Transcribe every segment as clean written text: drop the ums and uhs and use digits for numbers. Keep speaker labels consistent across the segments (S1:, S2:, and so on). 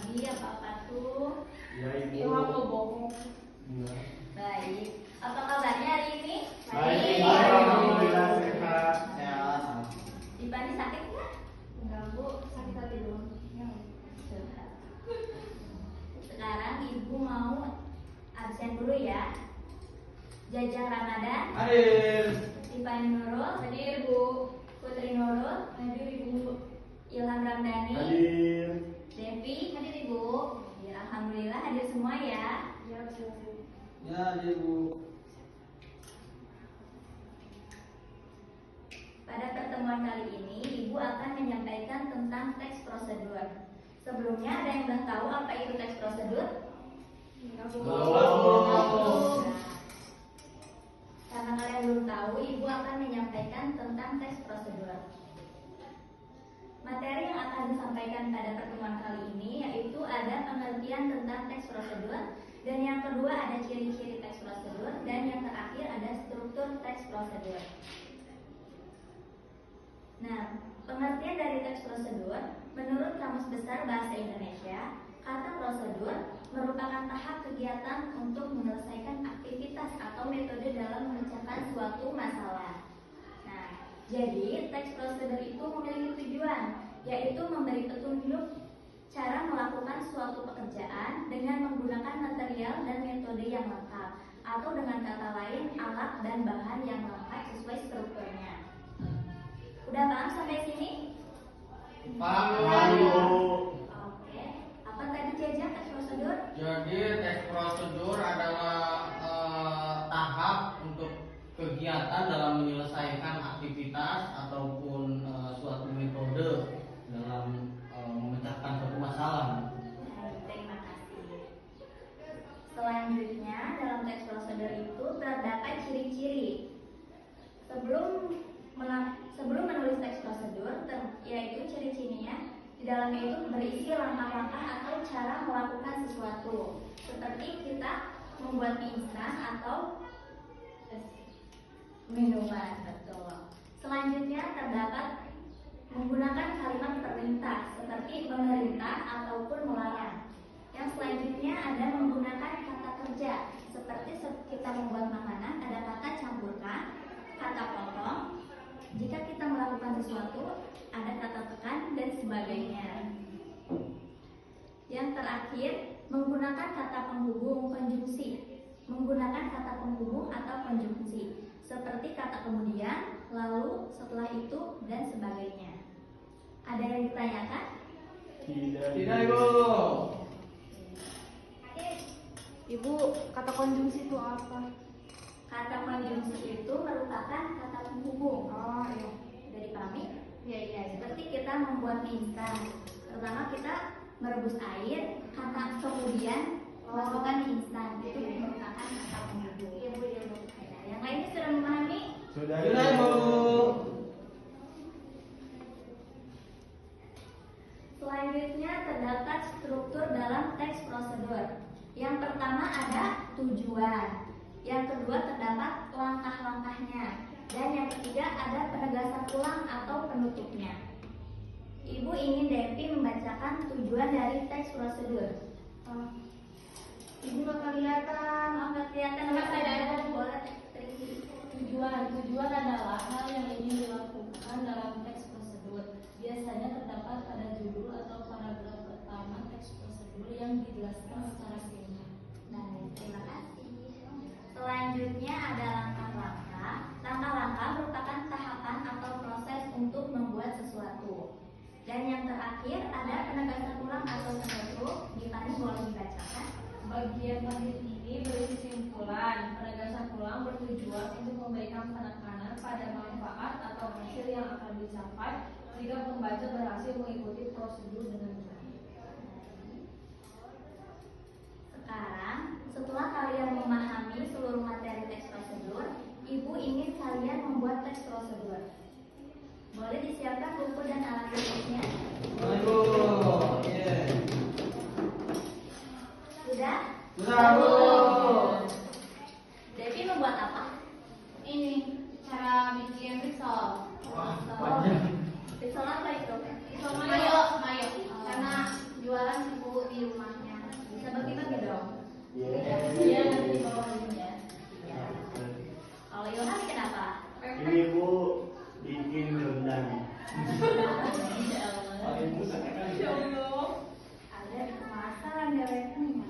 S1: Abi, apa tuh?
S2: Ya Ibu.
S3: Ya aku bohong.
S1: Baik. Apa kabarnya hari ini?
S2: Baik. Alhamdulillah sehat.
S4: Sehat.
S1: Dipani sakit nggak?
S3: Enggak Bu, sakit hati doang.
S1: Sehat. Sekarang Ibu mau absen dulu ya. Jajang Ramadan,
S4: Hadir.
S1: Dipani Nurul,
S3: Hadir Bu.
S1: Putri Nurul,
S3: Hadir Ibu.
S1: Ilham Ramdhani,
S2: Hadir.
S1: Devi, hadir Ibu. Ya, alhamdulillah hadir semua ya.
S3: Ya Bu.
S4: Ya, hadir Bu.
S1: Pada pertemuan kali ini, Ibu akan menyampaikan tentang teks prosedur. Sebelumnya ada yang udah tahu apa itu teks prosedur?
S3: Enggak Bu.
S4: Belum.
S1: Karena kalian belum tahu, Ibu akan menyampaikan tentang teks prosedur. Materi yang akan disampaikan pada pertemuan kali ini yaitu ada pengertian tentang teks prosedur, dan yang kedua ada ciri-ciri teks prosedur, dan yang terakhir ada struktur teks prosedur. Nah, pengertian dari teks prosedur menurut Kamus Besar Bahasa Indonesia, kata prosedur merupakan tahap kegiatan untuk menyelesaikan aktivitas atau metode dalam memecahkan suatu masalah. Nah, jadi teks prosedur itu memiliki tujuan, yaitu memberi petunjuk cara melakukan suatu pekerjaan dengan menggunakan material dan metode yang lengkap, atau dengan kata lain alat dan bahan yang lengkap sesuai strukturnya. Udah paham sampai sini?
S4: Paham Bu.
S1: Oke. Apa tadi Jajang teks prosedur?
S4: Jadi teks prosedur adalah tahap untuk kegiatan dalam menyelesaikan aktivitas ataupun suatu metode dalam memecahkan suatu masalah.
S1: Baik, terima kasih. Selanjutnya dalam teks prosedur itu terdapat ciri-ciri. Sebelum menulis teks prosedur, yaitu ciri-cirinya di dalamnya itu berisi langkah-langkah atau cara melakukan sesuatu. Seperti kita membuat mie instan atau minuman, betul. Selanjutnya terdapat menggunakan kalimat perintah seperti memerintah ataupun melarang. Yang selanjutnya ada menggunakan kata kerja seperti kita membuat makanan, ada kata campurkan, kata potong. Jika kita melakukan sesuatu, ada kata tekan dan sebagainya. Yang terakhir, menggunakan kata penghubung konjungsi. Menggunakan kata penghubung atau konjungsi seperti kata kemudian, lalu, setelah itu, dan sebagainya. Ada yang ditanyakan?
S4: Tidak Ibu.
S3: Ibu, kata konjungsi itu apa?
S1: Kata konjungsi itu merupakan kata penghubung.
S3: Oh iya.
S1: Dari kami,
S3: Iya.
S1: seperti kita membuat mie instan. Pertama kita merebus air, kata kemudian masukkan mie instan. Itu merupakan kata penghubung.
S3: Iya Bu.
S1: Ya, yang lainnya sudah memahami?
S2: Sudah
S4: Sudah Ibu.
S1: Selanjutnya terdapat struktur dalam teks prosedur. Yang pertama ada tujuan. Yang kedua terdapat langkah-langkahnya. Dan yang ketiga ada penegasan ulang atau penutupnya. Ibu ingin Devi membacakan tujuan dari teks prosedur.
S3: Ibu nggak kelihatan.
S1: Nggak kelihatan,
S3: Nggak
S1: saya
S3: kelihatan.
S1: boleh
S5: Tujuan adalah hal yang ingin dilakukan dalam teks prosedur. Biasanya terdapat pada judul atau paragraf pertama teks prosedur yang dijelaskan secara singkat.
S1: Baik, terima kasih. Selanjutnya ada langkah-langkah. Langkah-langkah merupakan tahapan atau proses untuk membuat sesuatu. Dan yang terakhir ada penegasan ulang atau penutup. Gimana boleh dibacakan?
S5: Bagian terakhir ini berisi kesimpulan. Penegasan ulang bertujuan untuk memberikan penekanan pada manfaat atau hasil yang akan dicapai jika pembaca berhasil mengikuti prosedur dengan baik.
S1: Sekarang, setelah kalian memahami seluruh materi teks prosedur, Ibu ingin kalian membuat teks prosedur. Boleh disiapkan buku dan alat tulisnya?
S4: Ibu. Iya.
S1: Sudah?
S4: Sudah Bu.
S1: Devi membuat apa?
S3: Ini cara bikin risol.
S4: Wah, banyak.
S1: Risol apa itu?
S3: Risol mayo. Karena jualan Ibu di
S2: Ini Bu bikin rendang.
S5: Ya Allah.
S1: Ada kemasan ya webnya.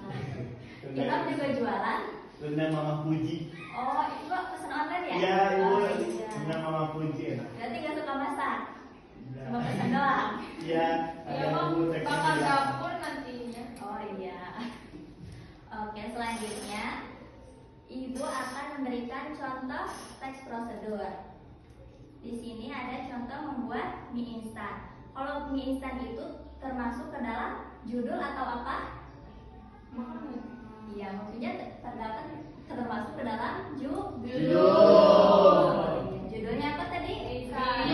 S1: Kita
S2: Rendang,
S1: juga jualan.
S2: rendang Mama Puji.
S1: Oh, itu kok pesan online ya?
S2: Iya Ibu,
S1: Oh, iya.
S2: rendang Mama Puji enak.
S1: Berarti nggak suka masak?
S2: Iya.
S1: Cuma pesan doang.
S2: Iya,
S5: Ya
S2: ada
S5: bang,
S2: Bu teksnya.
S5: bakal dapur nantinya.
S1: Oh iya. Oke, selanjutnya Ibu akan memberikan contoh teks prosedur. Di sini ada contoh membuat mie instan. Kalau mie instan itu termasuk ke dalam judul atau apa? Iya, maksudnya termasuk ke dalam judul. Iya, judulnya apa tadi?
S5: Instan.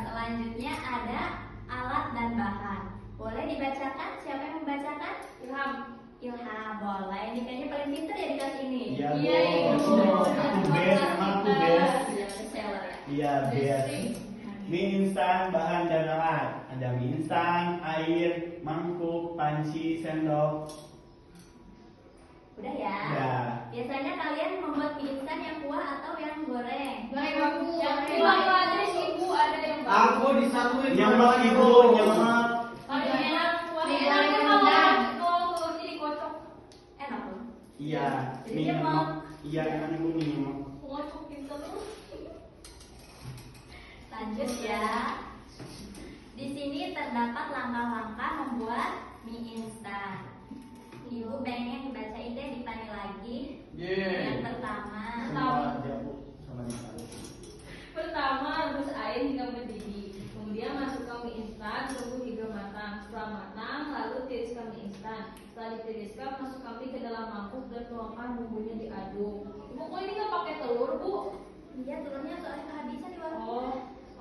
S1: Selanjutnya ada alat dan bahan. Boleh dibacakan? Siapa yang membacakan?
S5: Ilham.
S1: Ilham, boleh. Ini kayaknya paling pintar ya di kelas ini.
S2: Iya Bu,
S5: Iya, Ibu.
S2: aku best, emang aku best.
S1: Iya, bestseller ya.
S2: Iya best. Mie instan bahan dan alat. Ada mie instan, air, mangkuk, panci, sendok.
S1: Udah ya?
S2: Ya.
S1: Biasanya kalian membuat mie instan yang kuah atau yang goreng?
S5: Baik aku.
S1: Yang
S5: Terima kasih Ibu, ada yang
S4: Aku disatuin.
S2: Nyemek Ibu, nyemek.
S5: Ada yang kuah.
S1: Mie
S5: Nanti
S1: yang
S5: mau
S1: rendang.
S5: telurnya dikocok.
S1: Enak loh.
S2: Iya,
S1: Jadi
S2: mie
S1: nyemek.
S2: nyemek. Iya, enak Ibu mie nyemek.
S5: Ngocokin telur.
S1: Lanjut ya. Di sini terdapat langkah-langkah membuat mie instan. Ibu pengen dibacain deh, ditanya lagi. Yang pertama,
S2: Sama aja Bu, sama dikali.
S5: Pertama, rebus air hingga mendidih. Kemudian masukkan mie instan, tunggu hingga matang. Setelah matang, lalu tiriskan mie instan. Setelah ditiriskan, masukkan mie ke dalam mangkuk dan tuangkan bumbunya diaduk. Ibu, kok ini nggak pakai telur, Bu?
S1: iya telurnya soalnya kehabisan di warung.
S5: Oh,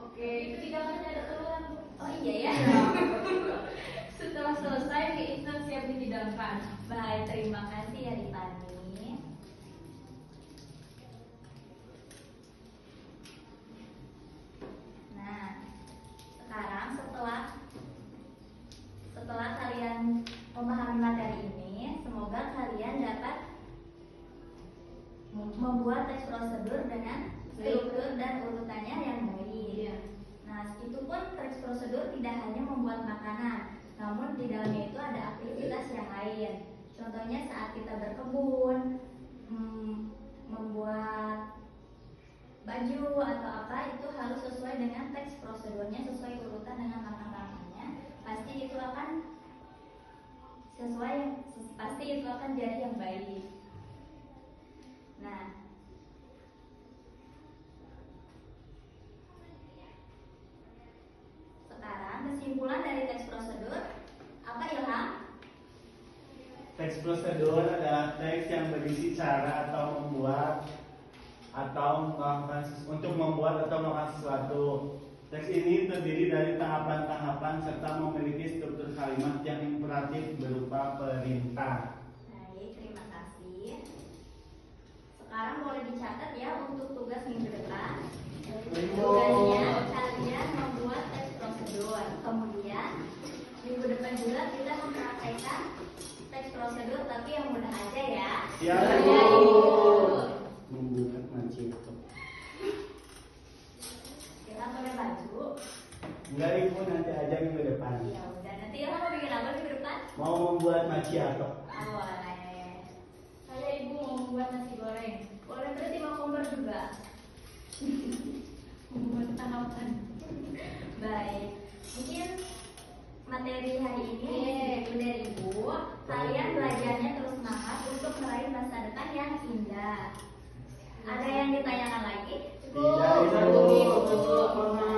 S5: oke. Itu di dalamnya ada telur.
S1: Oh iya ya.
S5: Setelah selesai, mie instan siap dihidangkan.
S1: Baik, terima kasih ya Ripani. Nah, sekarang setelah kalian memahami materi ini, semoga kalian dapat membuat teks prosedur dengan struktur dan urutannya yang baik.
S5: Iya.
S1: Nah, itu pun teks prosedur tidak hanya membuat makanan, namun di dalamnya itu ada aktivitas yang lain. Contohnya saat kita berkebun, membuat baju atau apa, itu harus sesuai dengan teks prosedurnya, sesuai urutan dengan langkah-langkahnya. Pasti itu akan jadi yang baik. Nah, sekarang kesimpulan dari teks prosedur apa, Ilham?
S2: Teks prosedur adalah teks yang berisi cara atau membuat atau melakukan untuk membuat atau melakukan sesuatu. Teks ini terdiri dari tahapan-tahapan serta memiliki struktur kalimat yang imperatif berupa perintah.
S1: Baik, terima kasih. Sekarang boleh dicatat ya untuk tugas minggu depan. Tugasnya kalian membuat teks prosedur. Kemudian minggu depan juga kita mempraktekkan teks prosedur, tapi yang mudah aja ya.
S2: Ya,
S1: Ya,
S2: Ibu.
S1: Ibu.
S2: Membuat macet.
S1: Kita pakai baju.
S2: Enggak Ibu, nanti aja minggu depan.
S1: Ya udah, nanti Ilham mau bikin apa minggu depan?
S2: Mau membuat macchiato.
S1: Boleh.
S5: Saya Ibu mau membuat nasi goreng.
S1: Boleh, berarti mau kompor juga.
S5: Membuat tahapan.
S1: Baik, mungkin materi hari ini itu dari Ibu. Kalian belajarnya terus semangat untuk meraih masa depan yang indah. Ada yang ditanyakan lagi?
S2: Tidak, Ibu.
S1: Ibu.